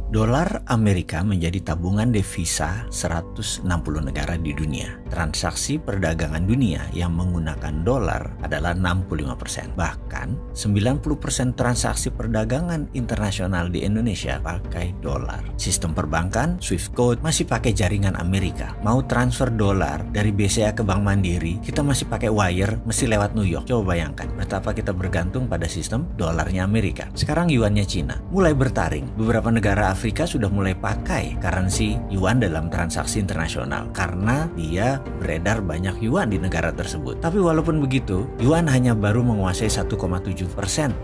Dolar Amerika menjadi tabungan devisa 160 negara di dunia. Transaksi perdagangan dunia yang menggunakan dolar adalah 65%. Bahkan 90% transaksi perdagangan internasional di Indonesia pakai dolar. Sistem perbankan, Swift Code masih pakai jaringan Amerika. Mau transfer dolar dari BCA ke Bank Mandiri, kita masih pakai wire, mesti lewat New York. Coba bayangkan betapa kita bergantung pada sistem dolarnya Amerika. Sekarang yuannya Cina mulai bertaring. Beberapa negara Afrika sudah mulai pakai currency yuan dalam transaksi internasional karena dia beredar banyak yuan di negara tersebut. Tapi walaupun begitu, yuan hanya baru menguasai 1,7%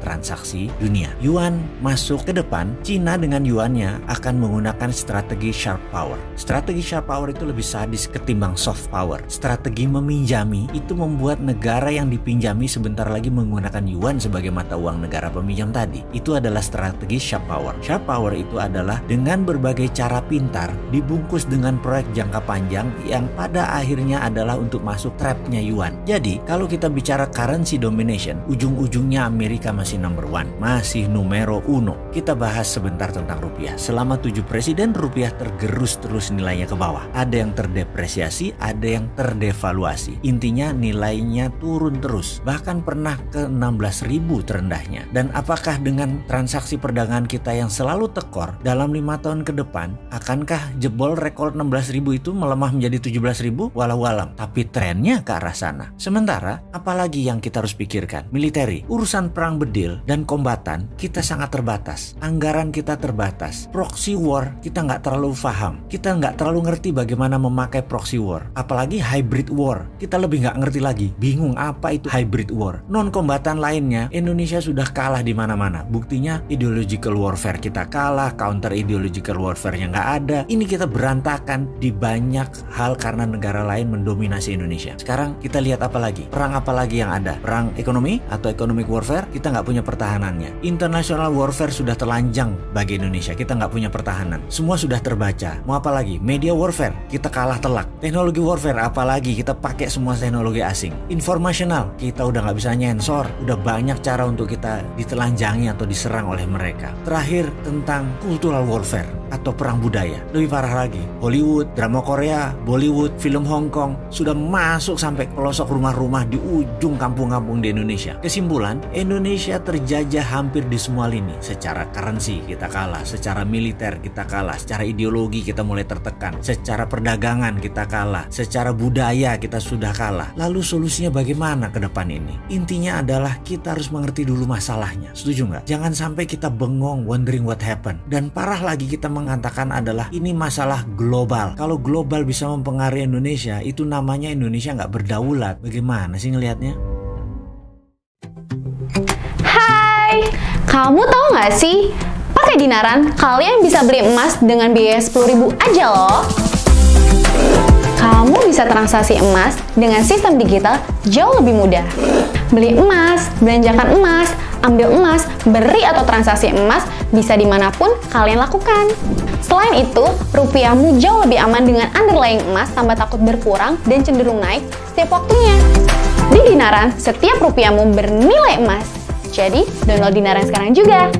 transaksi dunia. Yuan masuk ke depan, Cina dengan yuannya akan menggunakan strategi sharp power. Strategi sharp power itu lebih sadis ketimbang soft power. Strategi meminjami itu membuat negara yang dipinjami sebentar lagi menggunakan yuan sebagai mata uang negara peminjam tadi. Itu adalah strategi sharp power. Sharp power itu adalah dengan berbagai cara pintar dibungkus dengan proyek jangka panjang yang pada akhirnya adalah untuk masuk trapnya yuan. Jadi kalau kita bicara currency domination, ujung-ujungnya Amerika masih number one, masih numero uno. Kita bahas sebentar tentang rupiah. Selama 7 presiden rupiah tergerus terus nilainya ke bawah. Ada yang terdepresiasi, ada yang terdevaluasi. Intinya nilainya turun terus. Bahkan pernah ke 16.000 terendahnya. Dan apakah dengan transaksi perdagangan kita yang selalu tekor dalam 5 tahun ke depan, akankah jebol rekor 16.000 itu melemah menjadi 17.000? Walau alam. Tapi trennya ke arah sana. Sementara, apalagi yang kita harus pikirkan? Militeri. Urusan perang bedil dan kombatan kita sangat terbatas. Anggaran kita terbatas. Proxy war kita nggak terlalu paham. Kita nggak terlalu ngerti bagaimana memakai proxy war. Apalagi hybrid war. Kita lebih nggak ngerti lagi. Bingung apa itu hybrid war. Non-kombatan lainnya, Indonesia sudah kalah di mana-mana. Buktinya ideological warfare kita kalah, counter ideological warfare-nya nggak ada. Ini kita berantakan di banyak hal karena negara lain mendominasi Indonesia. Sekarang kita lihat apa lagi? Perang apa lagi yang ada? Perang ekonomi atau economic warfare? Kita nggak punya pertahanannya. International warfare sudah telanjang bagi Indonesia. Kita nggak punya pertahanan. Semua sudah terbaca. Mau apa lagi? Media warfare. Kita kalah telak. Teknologi warfare apalagi? Kita pakai semua teknologi asing. Informational. Kita udah nggak bisa nyensor. Udah banyak cara untuk kita ditelanjangi atau diserang oleh mereka. Terakhir tentang cultural warfare atau perang budaya. Lebih parah lagi, Hollywood, drama Korea, Bollywood, film Hong Kong sudah masuk sampai pelosok rumah-rumah di ujung kampung-kampung di Indonesia. Kesimpulan, Indonesia terjajah hampir di semua lini. Secara currency kita kalah, secara militer kita kalah, secara ideologi kita mulai tertekan, secara perdagangan kita kalah, secara budaya kita sudah kalah. Lalu solusinya bagaimana ke depan ini? Intinya adalah kita harus mengerti dulu masalahnya. Setuju nggak? Jangan sampai kita bengong wondering what happened. Dan parah lagi kita mengatakan adalah ini masalah global. Kalau global bisa mempengaruhi Indonesia, itu namanya Indonesia nggak berdaulat. Bagaimana sih ngelihatnya? Hai, kamu tahu nggak sih? Pakai Dinaran, kalian bisa beli emas dengan biaya 10.000 aja loh. Kamu bisa transaksi emas dengan sistem digital jauh lebih mudah. Beli emas, belanjakan emas, ambil emas, beri atau transaksi emas bisa dimanapun kalian lakukan. Selain itu, rupiahmu jauh lebih aman dengan underlying emas tanpa takut berkurang dan cenderung naik setiap waktunya. Di Dinaran, setiap rupiahmu bernilai emas. Jadi, download Dinaran sekarang juga.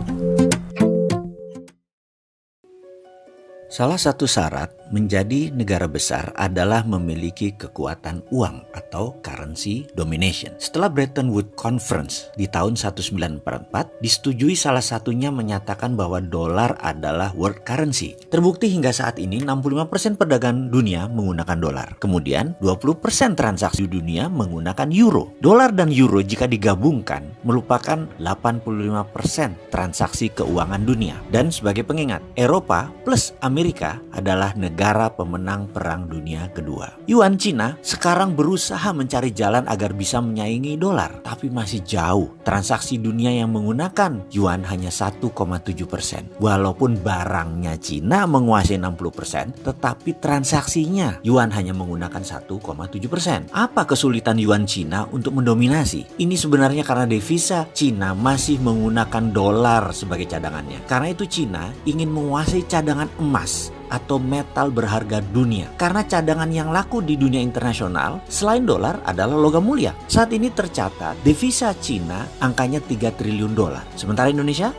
Salah satu syarat menjadi negara besar adalah memiliki kekuatan uang atau currency domination. Setelah Bretton Woods Conference di tahun 1944, disetujui salah satunya menyatakan bahwa dolar adalah world currency. Terbukti hingga saat ini 65% perdagangan dunia menggunakan dolar. Kemudian 20% transaksi dunia menggunakan euro. Dolar dan euro jika digabungkan merupakan 85% transaksi keuangan dunia. Dan sebagai pengingat, Eropa plus Amerika adalah negara pemenang Perang Dunia Kedua. Yuan Cina sekarang berusaha mencari jalan agar bisa menyaingi dolar, tapi masih jauh. Transaksi dunia yang menggunakan yuan hanya 1,7%. Walaupun barangnya Cina menguasai 60%, tetapi transaksinya yuan hanya menggunakan 1,7%. Apa kesulitan yuan Cina untuk mendominasi? Ini sebenarnya karena devisa Cina masih menggunakan dolar sebagai cadangannya. Karena itu Cina ingin menguasai cadangan emas atau metal berharga dunia. Karena cadangan yang laku di dunia internasional selain dolar adalah logam mulia. Saat ini tercatat devisa Cina angkanya 3 triliun dolar. Sementara Indonesia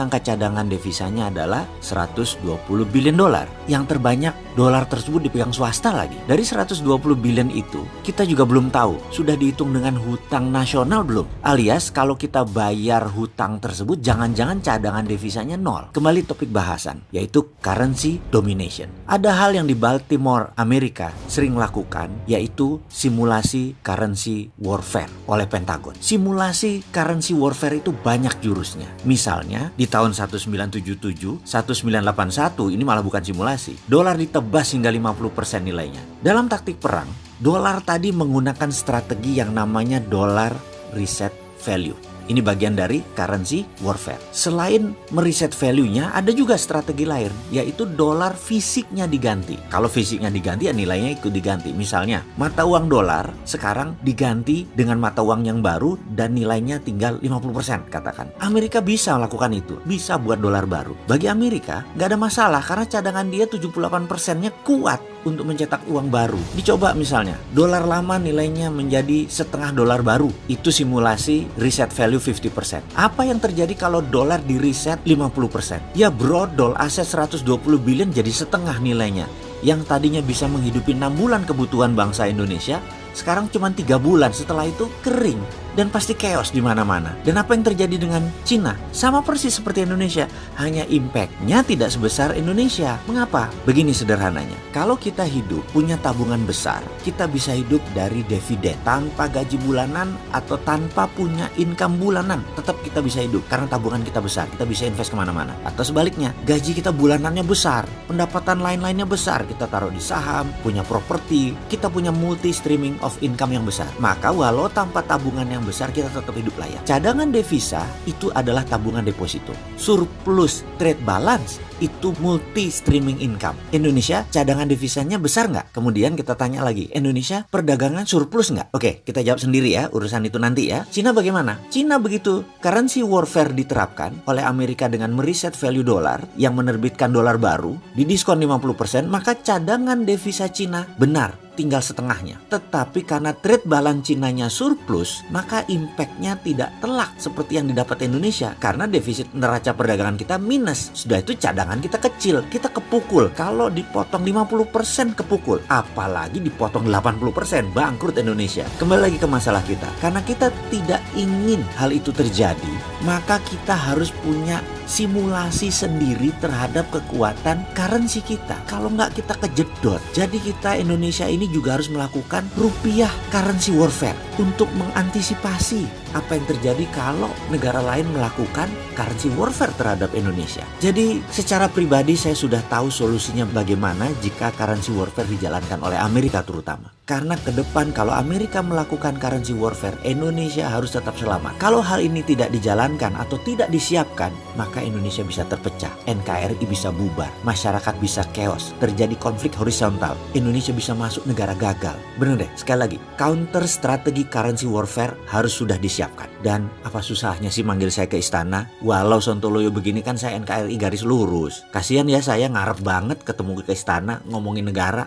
angka cadangan devisanya adalah 120 billion dolar. Yang terbanyak dolar tersebut dipegang swasta lagi. Dari 120 billion itu, kita juga belum tahu sudah dihitung dengan hutang nasional belum. Alias kalau kita bayar hutang tersebut, jangan-jangan cadangan devisanya nol. Kembali topik bahasan, yaitu currency domination. Ada hal yang di Baltimore, Amerika sering lakukan, yaitu simulasi currency warfare oleh Pentagon. Simulasi currency warfare itu banyak jurusnya. Misalnya di tahun 1977, 1981 ini malah bukan simulasi. Dolar ditebas hingga 50% nilainya. Dalam taktik perang, dolar tadi menggunakan strategi yang namanya dollar reset value. Ini bagian dari currency warfare. Selain mereset value-nya, ada juga strategi lain, yaitu dolar fisiknya diganti. Kalau fisiknya diganti, ya nilainya ikut diganti. Misalnya, mata uang dolar sekarang diganti dengan mata uang yang baru dan nilainya tinggal 50% katakan. Amerika bisa melakukan itu, bisa buat dolar baru. Bagi Amerika, nggak ada masalah karena cadangan dia 78%-nya kuat untuk mencetak uang baru. Dicoba misalnya, dolar lama nilainya menjadi setengah dolar baru. Itu simulasi reset value 50%. Apa yang terjadi kalau dolar di reset 50%? Ya brodol, aset 120 billion jadi setengah nilainya. Yang tadinya bisa menghidupi 6 bulan kebutuhan bangsa Indonesia, sekarang cuma 3 bulan. Setelah itu kering dan pasti chaos di mana-mana. Dan apa yang terjadi dengan Cina? Sama persis seperti Indonesia, hanya impact-nya tidak sebesar Indonesia. Mengapa? Begini sederhananya. Kalau kita hidup punya tabungan besar, kita bisa hidup dari dividen tanpa gaji bulanan atau tanpa punya income bulanan. Tetap kita bisa hidup karena tabungan kita besar. Kita bisa invest kemana-mana. Atau sebaliknya, gaji kita bulanannya besar, pendapatan lain-lainnya besar. Kita taruh di saham, punya properti, kita punya multi streaming of income yang besar. Maka walau tanpa tabungan yang besar, kita tetap hidup layak. Cadangan devisa itu adalah tabungan deposito. Surplus trade balance itu multi streaming income. Indonesia cadangan devisanya besar nggak? Kemudian kita tanya lagi, Indonesia perdagangan surplus nggak? Oke, kita jawab sendiri ya, urusan itu nanti ya. Cina bagaimana? Cina begitu currency warfare diterapkan oleh Amerika dengan mereset value dolar yang menerbitkan dolar baru, didiskon 50%, maka cadangan devisa Cina benar tinggal setengahnya. Tetapi karena trade balance Cinanya surplus, maka impactnya tidak telak seperti yang didapat Indonesia. Karena defisit neraca perdagangan kita minus. Sudah itu cadangan kita kecil, kita kepukul. Kalau dipotong 50% kepukul, apalagi dipotong 80%, bangkrut Indonesia. Kembali lagi ke masalah kita. Karena kita tidak ingin hal itu terjadi, maka kita harus punya simulasi sendiri terhadap kekuatan currency kita. Kalau nggak, kita kejedot. Jadi kita Indonesia ini juga harus melakukan rupiah currency warfare untuk mengantisipasi apa yang terjadi kalau negara lain melakukan currency warfare terhadap Indonesia. Jadi secara pribadi saya sudah tahu solusinya bagaimana jika currency warfare dijalankan oleh Amerika terutama. Karena ke depan kalau Amerika melakukan currency warfare, Indonesia harus tetap selamat. Kalau hal ini tidak dijalankan atau tidak disiapkan, maka Indonesia bisa terpecah. NKRI bisa bubar, masyarakat bisa chaos, terjadi konflik horizontal. Indonesia bisa masuk negara gagal. Bener deh, sekali lagi, counter strategi currency warfare harus sudah disiapkan. Dan apa susahnya sih manggil saya ke istana? Walau Sontoloyo begini kan saya NKRI garis lurus. Kasihan ya, saya ngarep banget ketemu ke istana ngomongin negara.